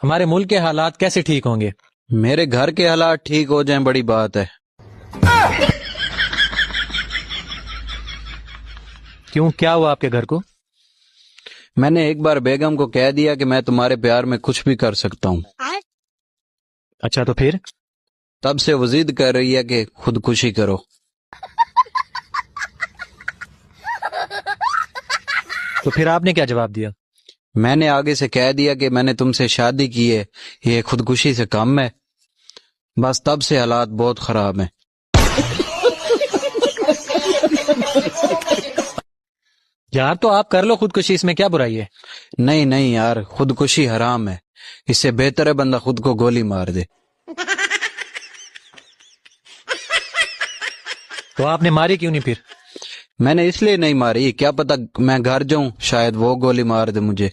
ہمارے ملک کے حالات کیسے ٹھیک ہوں گے؟ میرے گھر کے حالات ٹھیک ہو جائیں بڑی بات ہے۔ کیوں، کیا ہوا آپ کے گھر کو؟ میں نے ایک بار بیگم کو کہہ دیا کہ میں تمہارے پیار میں کچھ بھی کر سکتا ہوں، اچھا تو پھر؟ تب سے وہ ضد کر رہی ہے کہ خودکشی کرو۔ تو پھر آپ نے کیا جواب دیا؟ میں نے آگے سے کہہ دیا کہ میں نے تم سے شادی کی ہے، یہ خودکشی سے کم ہے۔ بس تب سے حالات بہت خراب ہیں۔ یار تو آپ کر لو خودکشی، اس میں کیا برائی ہے؟ نہیں نہیں یار، خودکشی حرام ہے، اس سے بہتر ہے بندہ خود کو گولی مار دے۔ تو آپ نے ماری کیوں نہیں پھر؟ میں نے اس لیے نہیں ماری، کیا پتا میں گھر جاؤں شاید وہ گولی مار دے مجھے۔